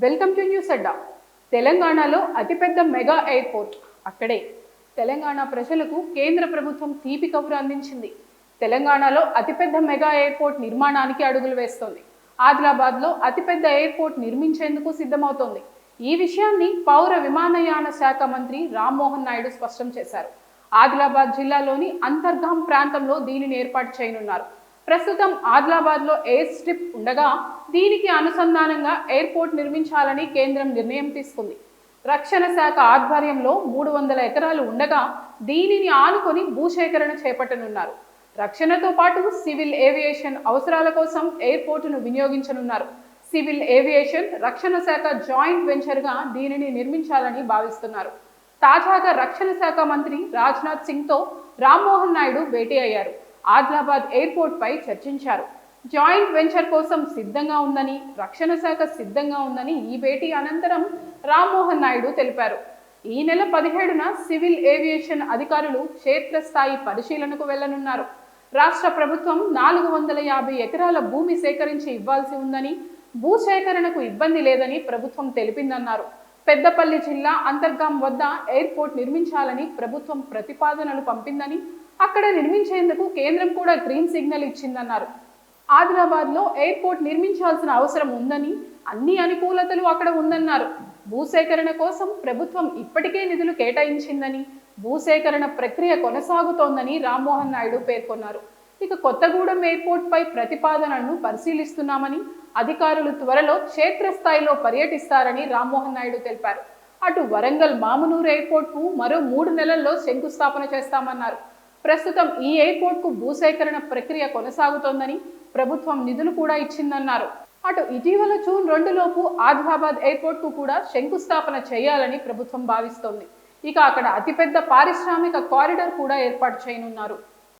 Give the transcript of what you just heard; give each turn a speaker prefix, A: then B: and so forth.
A: Welcome to news అడ్డా. తెలంగాణలో అతిపెద్ద mega airport అక్కడే. తెలంగాణ ప్రజలకు కేంద్ర ప్రభుత్వం తీపి కబురు అందించింది. తెలంగాణలో అతిపెద్ద మెగా ఎయిర్పోర్ట్ నిర్మాణానికి అడుగులు వేస్తోంది. ఆదిలాబాద్లో అతిపెద్ద ఎయిర్పోర్ట్ నిర్మించేందుకు సిద్ధమవుతోంది. ఈ విషయాన్ని పౌర విమానయాన శాఖ మంత్రి రామ్మోహన్ నాయుడు స్పష్టం చేశారు. ఆదిలాబాద్ జిల్లాలోని అంతర్గాం ప్రాంతంలో దీనిని ఏర్పాటు చేయనున్నారు. ప్రస్తుతం ఆదిలాబాద్లో ఎయిర్ స్ట్రిప్ ఉండగా దీనికి అనుసంధానంగా ఎయిర్పోర్ట్ నిర్మించాలని కేంద్రం నిర్ణయం తీసుకుంది. రక్షణ శాఖ ఆధ్వర్యంలో 300 ఎకరాలు ఉండగా దీనిని ఆనుకొని భూసేకరణ చేపట్టనున్నారు. రక్షణతో పాటు సివిల్ ఏవియేషన్ అవసరాల కోసం ఎయిర్పోర్టును వినియోగించనున్నారు. సివిల్ ఏవియేషన్, రక్షణ శాఖ జాయింట్ వెంచర్గా దీనిని నిర్మించాలని భావిస్తున్నారు. తాజాగా రక్షణ శాఖ మంత్రి రాజ్నాథ్ సింగ్తో రామ్మోహన్ నాయుడు భేటీ అయ్యారు. ఆదిలాబాద్ ఎయిర్పోర్ట్ పై చర్చించారు. జాయింట్ వెంచర్ కోసం సిద్ధంగా ఉందని, రక్షణ శాఖ సిద్ధంగా ఉందని ఈ భేటీ అనంతరం రామ్మోహన్ నాయుడు తెలిపారు. ఈ నెల 17న సివిల్ ఏవియేషన్ అధికారులు క్షేత్రస్థాయి పరిశీలనకు వెళ్లనున్నారు. రాష్ట్ర ప్రభుత్వం 450 ఎకరాల భూమి సేకరించి ఇవ్వాల్సి ఉందని, భూసేకరణకు ఇబ్బంది లేదని ప్రభుత్వం తెలిపిందన్నారు. పెద్దపల్లి జిల్లా అంతర్గాం వద్ద ఎయిర్పోర్ట్ నిర్మించాలని ప్రభుత్వం ప్రతిపాదనలు పంపిందని, అక్కడ నిర్మించేందుకు కేంద్రం కూడా గ్రీన్ సిగ్నల్ ఇచ్చిందన్నారు. ఆదిలాబాద్లో ఎయిర్పోర్ట్ నిర్మించాల్సిన అవసరం ఉందని, అన్ని అనుకూలతలు అక్కడ ఉందన్నారు. భూసేకరణ కోసం ప్రభుత్వం ఇప్పటికే నిధులు కేటాయించిందని, భూసేకరణ ప్రక్రియ కొనసాగుతోందని రామ్మోహన్ నాయుడు పేర్కొన్నారు. ఇక కొత్తగూడెం ఎయిర్పోర్ట్ పై ప్రతిపాదనలను పరిశీలిస్తున్నామని, అధికారులు త్వరలో క్షేత్రస్థాయిలో పర్యటిస్తారని రామ్మోహన్ నాయుడు తెలిపారు. అటు వరంగల్ మామునూరు ఎయిర్పోర్ట్కు మరో 3 నెలల్లో శంకుస్థాపన చేస్తామన్నారు. ప్రస్తుతం ఈ ఎయిర్పోర్ట్కు భూసేకరణ ప్రక్రియ కొనసాగుతోందని, ప్రభుత్వం నిధులు కూడా ఇచ్చిందన్నారు. అటు ఇటీవల జూన్ 2 లోపు ఆదిలాబాద్ ఎయిర్పోర్ట్కు కూడా శంకుస్థాపన చేయాలని ప్రభుత్వం భావిస్తోంది. ఇక అక్కడ అతిపెద్ద పారిశ్రామిక కారిడార్ కూడా ఏర్పాటు చేయనున్నారు.